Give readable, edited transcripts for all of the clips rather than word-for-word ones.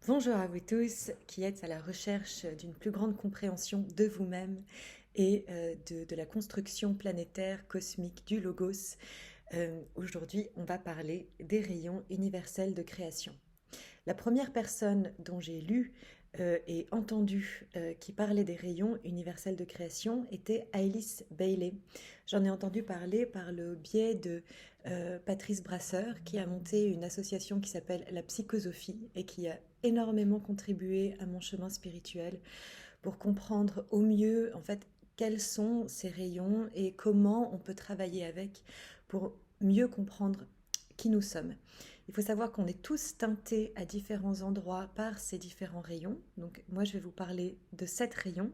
Bonjour à vous tous qui êtes à la recherche d'une plus grande compréhension de vous-même et de la construction planétaire, cosmique du Logos. Aujourd'hui, on va parler des rayons universels de création. La première personne dont j'ai lu et entendu qui parlait des rayons universels de création était Alice Bailey. J'en ai entendu parler par le biais de Patrice Brasseur, qui a monté une association qui s'appelle la Psychosophie et qui a énormément contribué à mon chemin spirituel pour comprendre au mieux en fait quels sont ces rayons et comment on peut travailler avec pour mieux comprendre qui nous sommes. Il faut savoir qu'on est tous teintés à différents endroits par ces différents rayons. Donc moi je vais vous parler de 7 rayons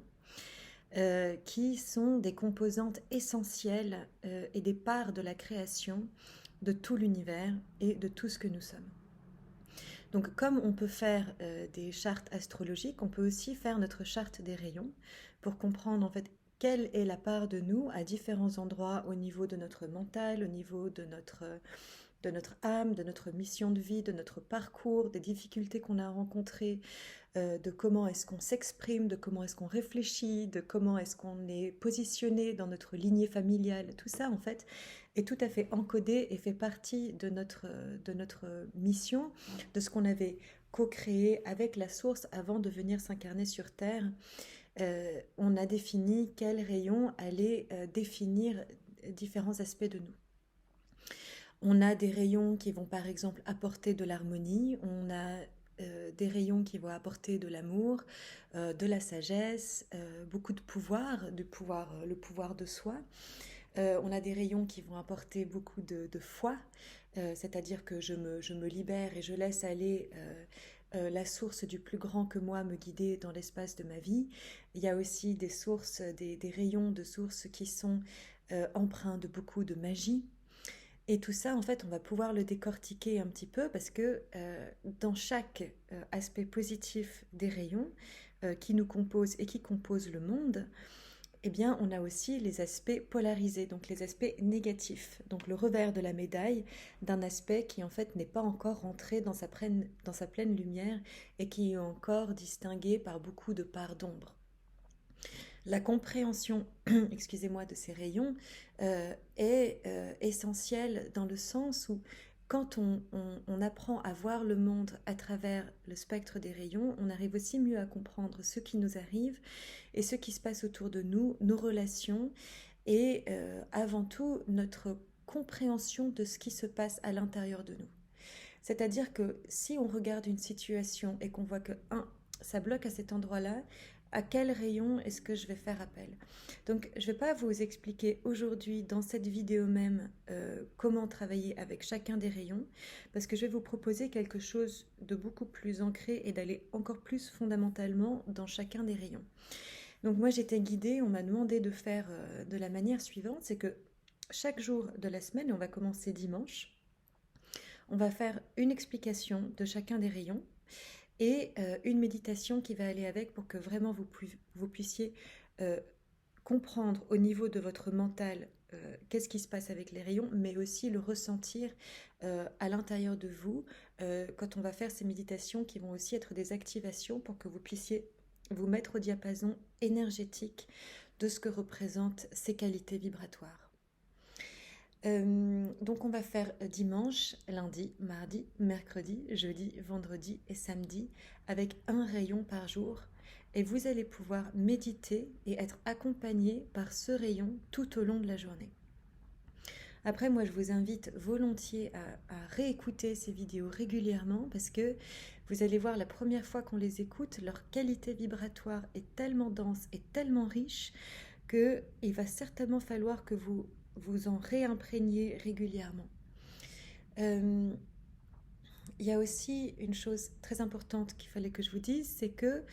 qui sont des composantes essentielles et des parts de la création de tout l'univers et de tout ce que nous sommes. Donc comme on peut faire des chartes astrologiques, on peut aussi faire notre charte des rayons pour comprendre en fait quelle est la part de nous à différents endroits au niveau de notre mental, au niveau de notre âme, de notre mission de vie, de notre parcours, des difficultés qu'on a rencontrées, de comment est-ce qu'on s'exprime, de comment est-ce qu'on réfléchit, de comment est-ce qu'on est positionné dans notre lignée familiale. Tout ça, en fait, est tout à fait encodé et fait partie de notre mission, de ce qu'on avait co-créé avec la source avant de venir s'incarner sur Terre. On a défini quel rayon allait définir différents aspects de nous. On a des rayons qui vont par exemple apporter de l'harmonie, on a des rayons qui vont apporter de l'amour, de la sagesse, beaucoup de pouvoir, le pouvoir de soi. On a des rayons qui vont apporter beaucoup de foi, c'est-à-dire que je me libère et je laisse aller la source du plus grand que moi me guider dans l'espace de ma vie. Il y a aussi des sources, des rayons de sources qui sont empreints de beaucoup de magie. Et tout ça, en fait, on va pouvoir le décortiquer un petit peu parce que dans chaque aspect positif des rayons qui nous composent et qui composent le monde, eh bien, on a aussi les aspects polarisés, donc les aspects négatifs, donc le revers de la médaille d'un aspect qui, en fait, n'est pas encore rentré dans sa pleine lumière et qui est encore distingué par beaucoup de parts d'ombre. La compréhension, excusez-moi, de ces rayons est essentielle dans le sens où quand on apprend à voir le monde à travers le spectre des rayons, on arrive aussi mieux à comprendre ce qui nous arrive et ce qui se passe autour de nous, nos relations et avant tout notre compréhension de ce qui se passe à l'intérieur de nous. C'est-à-dire que si on regarde une situation et qu'on voit que, ça bloque à cet endroit-là, à quel rayon est-ce que je vais faire appel? Donc, je ne vais pas vous expliquer aujourd'hui, dans cette vidéo même, comment travailler avec chacun des rayons, parce que je vais vous proposer quelque chose de beaucoup plus ancré et d'aller encore plus fondamentalement dans chacun des rayons. Donc, moi, j'étais guidée, on m'a demandé de faire de la manière suivante, c'est que chaque jour de la semaine, et on va commencer dimanche, on va faire une explication de chacun des rayons et une méditation qui va aller avec pour que vraiment vous puissiez comprendre au niveau de votre mental qu'est-ce qui se passe avec les rayons, mais aussi le ressentir à l'intérieur de vous quand on va faire ces méditations qui vont aussi être des activations pour que vous puissiez vous mettre au diapason énergétique de ce que représentent ces qualités vibratoires. Donc on va faire dimanche, lundi, mardi, mercredi, jeudi, vendredi et samedi avec un rayon par jour et vous allez pouvoir méditer et être accompagné par ce rayon tout au long de la journée. Après, moi, je vous invite volontiers à réécouter ces vidéos régulièrement parce que vous allez voir la première fois qu'on les écoute, leur qualité vibratoire est tellement dense et tellement riche qu'il va certainement falloir que vous en réimprégniez régulièrement. Il y a aussi une chose très importante qu'il fallait que je vous dise, c'est que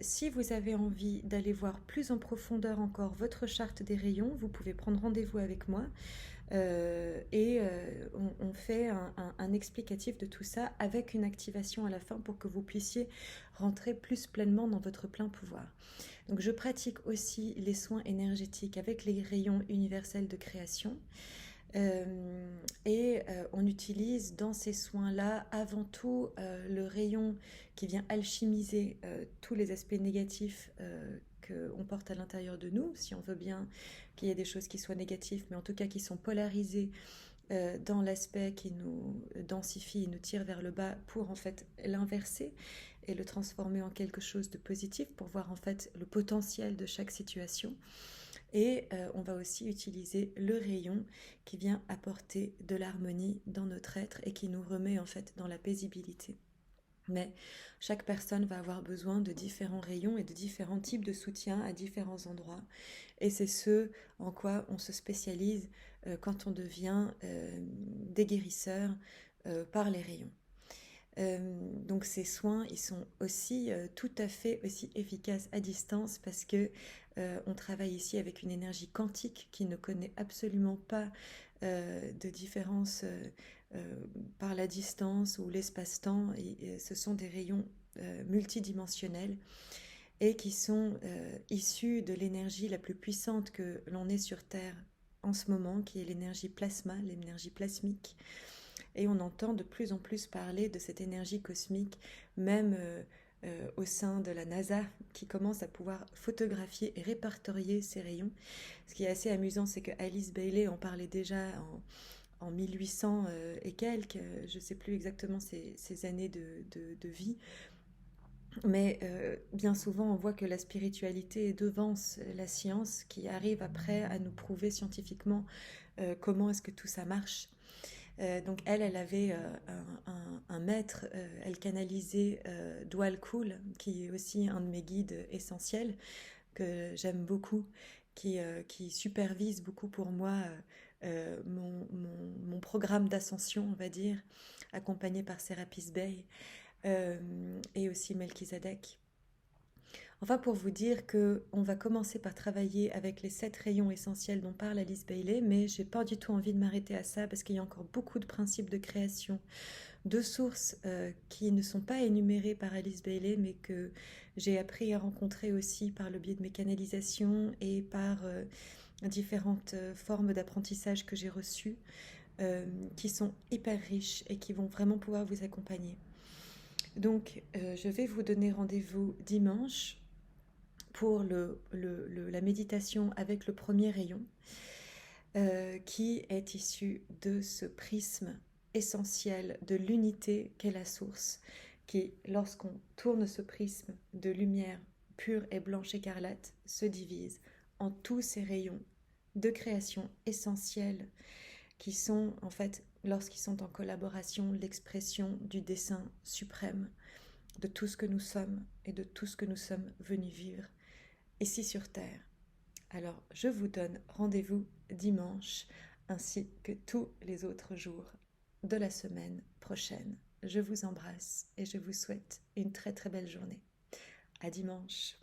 si vous avez envie d'aller voir plus en profondeur encore votre charte des rayons, vous pouvez prendre rendez-vous avec moi et on fait un explicatif de tout ça avec une activation à la fin pour que vous puissiez rentrer plus pleinement dans votre plein pouvoir. Donc je pratique aussi les soins énergétiques avec les rayons universels de création. On utilise dans ces soins-là avant tout le rayon qui vient alchimiser tous les aspects négatifs qu'on porte à l'intérieur de nous, si on veut bien qu'il y ait des choses qui soient négatives, mais en tout cas qui sont polarisées dans l'aspect qui nous densifie et nous tire vers le bas pour en fait l'inverser et le transformer en quelque chose de positif pour voir en fait le potentiel de chaque situation. Et on va aussi utiliser le rayon qui vient apporter de l'harmonie dans notre être et qui nous remet en fait dans la paisibilité. Mais chaque personne va avoir besoin de différents rayons et de différents types de soutien à différents endroits. Et c'est ce en quoi on se spécialise quand on devient des guérisseurs par les rayons. Donc ces soins, ils sont aussi tout à fait aussi efficaces à distance parce que on travaille ici avec une énergie quantique qui ne connaît absolument pas de différence par la distance ou l'espace-temps. Et ce sont des rayons multidimensionnels et qui sont issus de l'énergie la plus puissante que l'on ait sur Terre en ce moment, qui est l'énergie plasma, l'énergie plasmique. Et on entend de plus en plus parler de cette énergie cosmique, même au sein de la NASA, qui commence à pouvoir photographier et répertorier ces rayons. Ce qui est assez amusant, c'est que Alice Bailey en parlait déjà en 1800 et quelques, je ne sais plus exactement ses années de vie, mais bien souvent on voit que la spiritualité devance la science qui arrive après à nous prouver scientifiquement comment est-ce que tout ça marche. Donc elle avait un maître, elle canalisait Dwal Kul, qui est aussi un de mes guides essentiels, que j'aime beaucoup, qui supervise beaucoup pour moi mon programme d'ascension, on va dire, accompagné par Serapis Bey et aussi Melchizedek. Enfin, pour vous dire que on va commencer par travailler avec les 7 rayons essentiels dont parle Alice Bailey, mais j'ai pas du tout envie de m'arrêter à ça parce qu'il y a encore beaucoup de principes de création, de sources qui ne sont pas énumérées par Alice Bailey, mais que j'ai appris à rencontrer aussi par le biais de mes canalisations et par différentes formes d'apprentissage que j'ai reçues, qui sont hyper riches et qui vont vraiment pouvoir vous accompagner. Donc, je vais vous donner rendez-vous dimanche pour la méditation avec le premier rayon, qui est issu de ce prisme essentiel de l'unité qu'est la source, qui, lorsqu'on tourne ce prisme de lumière pure et blanche écarlate, se divise en tous ces rayons de création essentielle qui sont, en fait, lorsqu'ils sont en collaboration, l'expression du dessein suprême de tout ce que nous sommes et de tout ce que nous sommes venus vivre ici sur Terre. Alors, je vous donne rendez-vous dimanche, ainsi que tous les autres jours de la semaine prochaine. Je vous embrasse et je vous souhaite une très très belle journée. À dimanche.